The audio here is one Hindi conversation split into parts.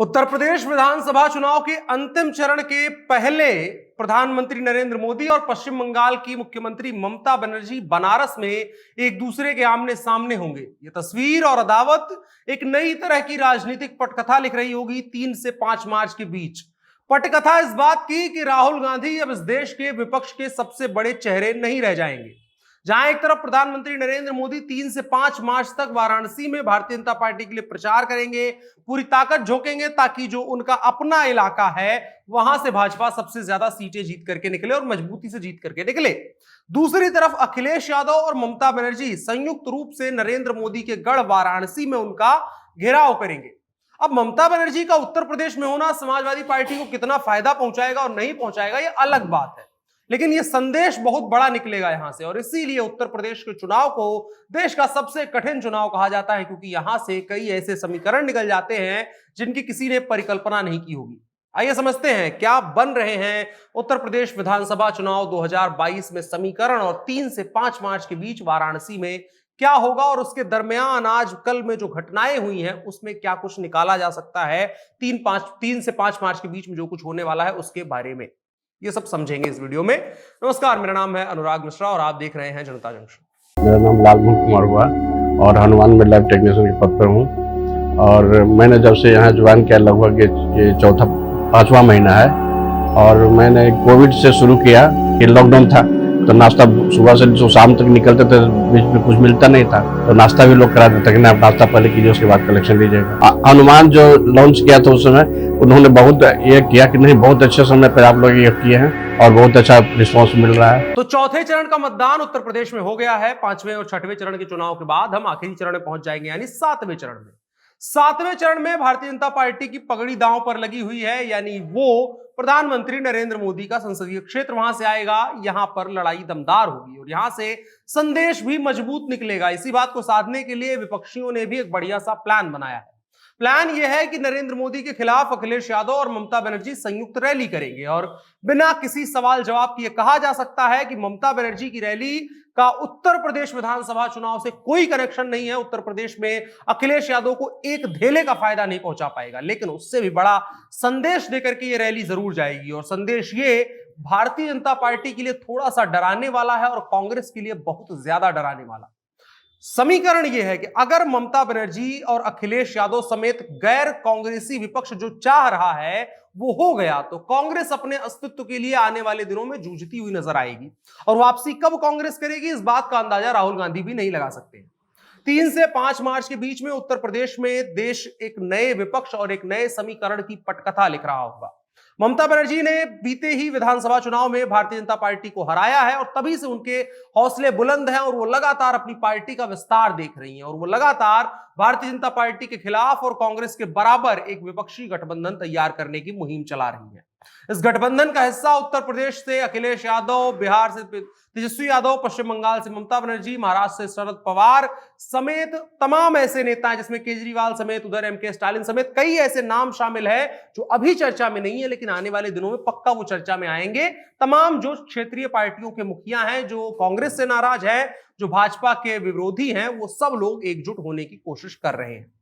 उत्तर प्रदेश विधानसभा चुनाव के अंतिम चरण के पहले प्रधानमंत्री नरेंद्र मोदी और पश्चिम बंगाल की मुख्यमंत्री ममता बनर्जी बनारस में एक दूसरे के आमने सामने होंगे। ये तस्वीर और अदावत एक नई तरह की राजनीतिक पटकथा लिख रही होगी 3 से 5 मार्च के बीच। पटकथा इस बात की कि राहुल गांधी अब इस देश के विपक्ष के सबसे बड़े चेहरे नहीं रह जाएंगे। जहां एक तरफ प्रधानमंत्री नरेंद्र मोदी 3 से 5 मार्च तक वाराणसी में भारतीय जनता पार्टी के लिए प्रचार करेंगे, पूरी ताकत झोंकेंगे ताकि जो उनका अपना इलाका है वहां से भाजपा सबसे ज्यादा सीटें जीत करके निकले और मजबूती से जीत करके निकले। दूसरी तरफ अखिलेश यादव और ममता बनर्जी संयुक्त रूप से नरेंद्र मोदी के गढ़ वाराणसी में उनका घेराव करेंगे। अब ममता बनर्जी का उत्तर प्रदेश में होना समाजवादी पार्टी को कितना फायदा पहुंचाएगा और नहीं पहुंचाएगा यह अलग बात है, लेकिन यह संदेश बहुत बड़ा निकलेगा यहां से। और इसीलिए उत्तर प्रदेश के चुनाव को देश का सबसे कठिन चुनाव कहा जाता है, क्योंकि यहां से कई ऐसे समीकरण निकल जाते हैं जिनकी किसी ने परिकल्पना नहीं की होगी। आइए समझते हैं क्या बन रहे हैं उत्तर प्रदेश विधानसभा चुनाव 2022 में समीकरण, और 3 से 5 मार्च के बीच वाराणसी में क्या होगा और उसके दरमियान आज कल में जो घटनाएं हुई हैं उसमें क्या कुछ निकाला जा सकता है 3 से 5 मार्च के बीच में जो कुछ होने वाला है उसके बारे में, ये सब समझेंगे इस वीडियो में। नमस्कार, मेरा नाम है अनुराग मिश्रा और आप देख रहे हैं जनता जंक्शन। मेरा नाम लालमोहन कुमार हुआ और हनुमान में लैब टेक्नीशियन के पद पर हूँ। और मैंने जब से यहाँ ज्वाइन किया लगभग ये 5वां महीना है। और मैंने कोविड से शुरू किया कि लॉकडाउन था तो नाश्ता सुबह से जो शाम तक निकलते थे, बीच में कुछ मिलता नहीं था तो नाश्ता भी लोग करा देते कि आप नाश्ता पहले कीजिए उसके बाद कलेक्शन लीजिएगा। हनुमान जो लॉन्च किया था उस समय उन्होंने बहुत ये किया कि नहीं, बहुत अच्छे समय पर आप लोग ये किए हैं और बहुत अच्छा रिस्पॉन्स मिल रहा है। तो चौथे चरण का मतदान उत्तर प्रदेश में हो गया है। 5वें और 6वें चरण के चुनाव के बाद हम आखिरी चरण में पहुंच जाएंगे, यानी 7वें चरण में। 7वें चरण में भारतीय जनता पार्टी की पगड़ी दांव पर लगी हुई है, यानी वो प्रधानमंत्री नरेंद्र मोदी का संसदीय क्षेत्र वहां से आएगा। यहां पर लड़ाई दमदार होगी और यहां से संदेश भी मजबूत निकलेगा। इसी बात को साधने के लिए विपक्षियों ने भी एक बढ़िया सा प्लान बनाया है। प्लान यह है कि नरेंद्र मोदी के खिलाफ अखिलेश यादव और ममता बनर्जी संयुक्त रैली करेंगे और बिना किसी सवाल जवाब के कहा जा सकता है कि ममता बनर्जी की रैली का उत्तर प्रदेश विधानसभा चुनाव से कोई कनेक्शन नहीं है। उत्तर प्रदेश में अखिलेश यादव को एक धेले का फायदा नहीं पहुंचा पाएगा, लेकिन उससे भी बड़ा संदेश देकर के ये रैली जरूर जाएगी। और संदेश ये भारतीय जनता पार्टी के लिए थोड़ा सा डराने वाला है और कांग्रेस के लिए बहुत ज्यादा डराने वाला। समीकरण यह है कि अगर ममता बनर्जी और अखिलेश यादव समेत गैर कांग्रेसी विपक्ष जो चाह रहा है वो हो गया तो कांग्रेस अपने अस्तित्व के लिए आने वाले दिनों में जूझती हुई नजर आएगी। और वापसी कब कांग्रेस करेगी इस बात का अंदाजा राहुल गांधी भी नहीं लगा सकते। 3 से 5 मार्च के बीच में उत्तर प्रदेश में देश एक नए विपक्ष और एक नए समीकरण की पटकथा लिख रहा होगा। ममता बनर्जी ने बीते ही विधानसभा चुनाव में भारतीय जनता पार्टी को हराया है और तभी से उनके हौसले बुलंद हैं और वो लगातार अपनी पार्टी का विस्तार देख रही हैं और वो लगातार भारतीय जनता पार्टी के खिलाफ और कांग्रेस के बराबर एक विपक्षी गठबंधन तैयार करने की मुहिम चला रही है। इस गठबंधन का हिस्सा उत्तर प्रदेश से अखिलेश यादव, बिहार से तेजस्वी यादव, पश्चिम बंगाल से ममता बनर्जी, महाराष्ट्र से शरद पवार समेत तमाम ऐसे नेता हैं, जिसमें केजरीवाल समेत उधर एमके स्टालिन समेत कई ऐसे नाम शामिल है जो अभी चर्चा में नहीं है लेकिन आने वाले दिनों में पक्का वो चर्चा में आएंगे। तमाम जो क्षेत्रीय पार्टियों के मुखिया हैं, जो कांग्रेस से नाराज है, जो भाजपा के विरोधी हैं, वो सब लोग एकजुट होने की कोशिश कर रहे हैं।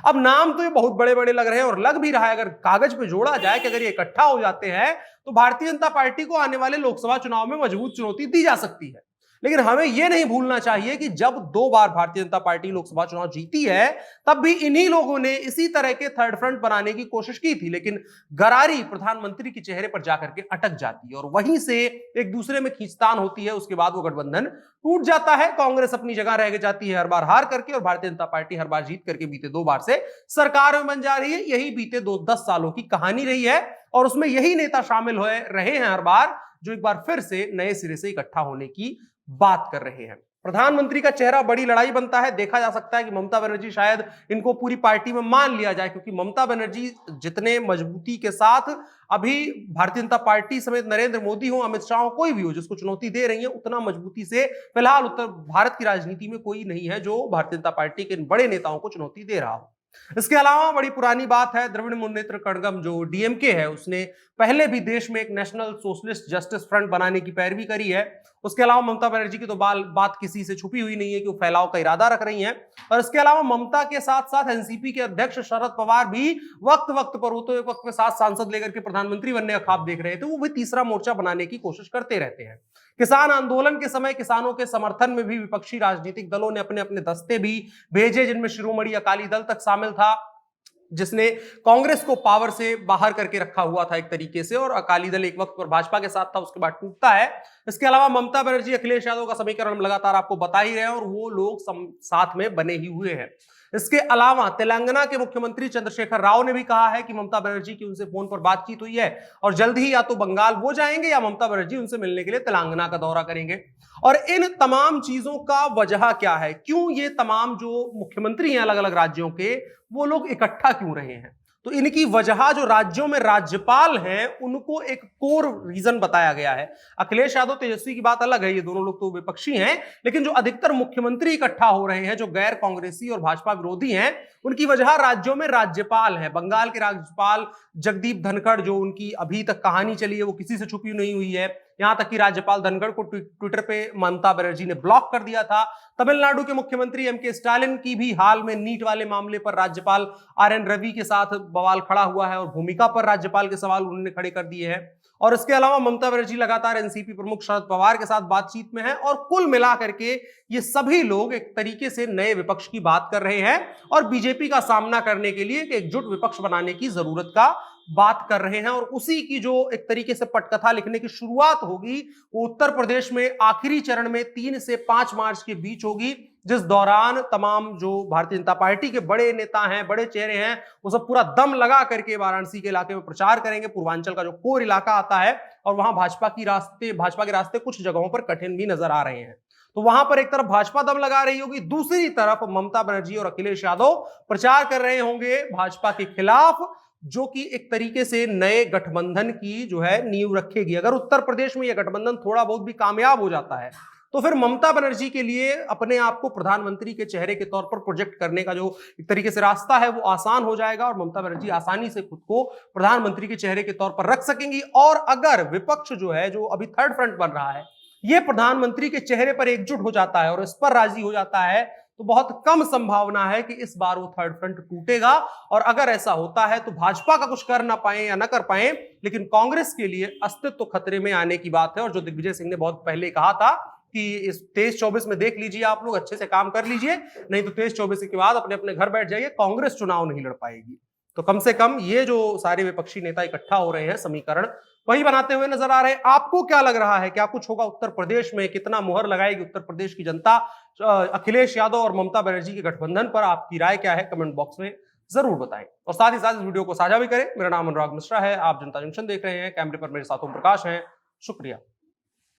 अब नाम तो ये बहुत बड़े बड़े लग रहे हैं और लग भी रहा है, अगर कागज पे जोड़ा जाए कि अगर ये इकट्ठा हो जाते हैं तो भारतीय जनता पार्टी को आने वाले लोकसभा चुनाव में मजबूत चुनौती दी जा सकती है। लेकिन हमें यह नहीं भूलना चाहिए कि जब 2 बार भारतीय जनता पार्टी लोकसभा चुनाव जीती है तब भी इन्हीं लोगों ने इसी तरह के थर्ड फ्रंट बनाने की कोशिश की थी, लेकिन गरारी प्रधानमंत्री के चेहरे पर जाकर के अटक जाती है और वहीं से एक दूसरे में खींचतान होती है। उसके बाद वो गठबंधन टूट जाता है, कांग्रेस अपनी जगह रह जाती है हर बार हार करके और भारतीय जनता पार्टी हर बार जीत करके बीते 2 बार से सरकार में बन जा रही है। यही बीते 10 सालों की कहानी रही है और उसमें यही नेता शामिल हुए रहे हैं हर बार, जो एक बार फिर से नए सिरे से इकट्ठा होने की बात कर रहे हैं। प्रधानमंत्री का चेहरा बड़ी लड़ाई बनता है। देखा जा सकता है कि ममता बनर्जी शायद इनको पूरी पार्टी में मान लिया जाए, क्योंकि ममता बनर्जी जितने मजबूती के साथ अभी भारतीय जनता पार्टी समेत नरेंद्र मोदी हो, अमित शाह हो, कोई भी हो जिसको चुनौती दे रही है, उतना मजबूती से फिलहाल उत्तर भारत की राजनीति में कोई नहीं है जो भारतीय जनता पार्टी के इन बड़े नेताओं को चुनौती दे रहा हो। इसके अलावा बड़ी पुरानी बात है, द्रविड़ मुन्नेत्र कड़गम जो डीएमके है उसने पहले भी देश में एक नेशनल सोशलिस्ट जस्टिस फ्रंट बनाने की पैरवी करी है उसके अलावा ममता बनर्जी की तो बात किसी से छुपी हुई नहीं है कि वो फैलाव का इरादा रख रही हैं। और इसके अलावा ममता के साथ साथ एनसीपी के अध्यक्ष शरद पवार भी वक्त वक्त पर, वो तो एक वक्त में 7 सांसद लेकर के प्रधानमंत्री बनने का ख्वाब देख रहे थे, वो भी तीसरा मोर्चा बनाने की कोशिश करते रहते हैं। किसान आंदोलन के समय किसानों के समर्थन में भी विपक्षी राजनीतिक दलों ने अपने अपने दस्ते भी भेजे, जिनमें शिरोमणि अकाली दल तक शामिल था, जिसने कांग्रेस को पावर से बाहर करके रखा हुआ था एक तरीके से, और अकाली दल एक वक्त पर भाजपा के साथ था, उसके बाद टूटता है। इसके अलावा ममता बनर्जी अखिलेश यादव का समीकरण हम लगातार आपको बता ही रहे हैं, और वो लोग साथ में बने ही हुए हैं। इसके अलावा तेलंगाना के मुख्यमंत्री चंद्रशेखर राव ने भी कहा है कि ममता बनर्जी की उनसे फोन पर बातचीत हुई है और जल्द ही या तो बंगाल वो जाएंगे या ममता बनर्जी उनसे मिलने के लिए तेलंगाना का दौरा करेंगे। और इन तमाम चीजों का वजह क्या है, क्यों ये तमाम जो मुख्यमंत्री हैं अलग अलग राज्यों के, वो लोग इकट्ठा क्यों रहे हैं? तो इनकी वजह जो राज्यों में राज्यपाल हैं उनको एक कोर रीजन बताया गया है। अखिलेश यादव तेजस्वी की बात अलग है, ये दोनों लोग तो विपक्षी हैं, लेकिन जो अधिकतर मुख्यमंत्री इकट्ठा हो रहे हैं जो गैर कांग्रेसी और भाजपा विरोधी हैं, उनकी वजह राज्यों में राज्यपाल है। बंगाल के राज्यपाल जगदीप धनखड़, जो उनकी अभी तक कहानी चली है वो किसी से छुपी नहीं हुई है, यहां तक कि राज्यपाल धनखड़ को ट्विटर पे ममता बनर्जी ने ब्लॉक कर दिया था। तमिलनाडु के मुख्यमंत्री एमके स्टालिन की भी हाल में नीट वाले मामले पर राज्यपाल आरएन रवि के साथ बवाल खड़ा हुआ है और भूमिका पर राज्यपाल के सवाल उन्होंने खड़े कर दिए हैं। और इसके अलावा ममता बनर्जी लगातार एनसीपी प्रमुख शरद पवार के साथ बातचीत में है, और कुल मिलाकर के ये सभी लोग एक तरीके से नए विपक्ष की बात कर रहे हैं और बीजेपी का सामना करने के लिए एक एकजुट विपक्ष बनाने की जरूरत का बात कर रहे हैं। और उसी की जो एक तरीके से पटकथा लिखने की शुरुआत होगी वो उत्तर प्रदेश में आखिरी चरण में 3 से 5 मार्च के बीच होगी, जिस दौरान तमाम जो भारतीय जनता पार्टी के बड़े नेता हैं, बड़े चेहरे हैं, वो सब पूरा दम लगा करके वाराणसी के इलाके में प्रचार करेंगे। पूर्वांचल का जो कोर इलाका आता है, और वहां भाजपा के रास्ते कुछ जगहों पर कठिन भी नजर आ रहे हैं। तो वहां पर एक तरफ भाजपा दम लगा रही होगी, दूसरी तरफ ममता बनर्जी और अखिलेश यादव प्रचार कर रहे होंगे भाजपा के खिलाफ, जो कि एक तरीके से नए गठबंधन की जो है नींव रखेगी। अगर उत्तर प्रदेश में यह गठबंधन थोड़ा बहुत भी कामयाब हो जाता है तो फिर ममता बनर्जी के लिए अपने आप को प्रधानमंत्री के चेहरे के तौर पर प्रोजेक्ट करने का जो एक तरीके से रास्ता है वो आसान हो जाएगा, और ममता बनर्जी आसानी से खुद को प्रधानमंत्री के चेहरे के तौर पर रख सकेंगी। और अगर विपक्ष जो है, जो अभी थर्ड फ्रंट बन रहा है, ये प्रधानमंत्री के चेहरे पर एकजुट हो जाता है और इस पर राजी हो जाता है, तो बहुत कम संभावना है कि इस बार वो थर्ड फ्रंट टूटेगा। और अगर ऐसा होता है तो भाजपा का कुछ कर ना पाए या ना कर पाए, लेकिन कांग्रेस के लिए अस्तित्व खतरे में आने की बात है। और जो दिग्विजय सिंह ने बहुत पहले कहा था कि इस 23-24 में देख लीजिए, आप लोग अच्छे से काम कर लीजिए, नहीं तो 23-24 के बाद अपने अपने घर बैठ जाइए, कांग्रेस चुनाव नहीं लड़ पाएगी। तो कम से कम ये जो सारे विपक्षी नेता इकट्ठा हो रहे हैं, समीकरण वही बनाते हुए नजर आ रहे हैं। आपको क्या लग रहा है, क्या कुछ होगा उत्तर प्रदेश में? कितना मुहर लगाएगी उत्तर प्रदेश की जनता अखिलेश यादव और ममता बनर्जी के गठबंधन पर? आपकी राय क्या है, कमेंट बॉक्स में जरूर बताएं, और साथ ही साथ इस वीडियो को साझा भी करें। मेरा नाम अनुराग मिश्रा है, आप जनता जंक्शन देख रहे हैं, कैमरे पर मेरे साथ ओम प्रकाश हैं। शुक्रिया।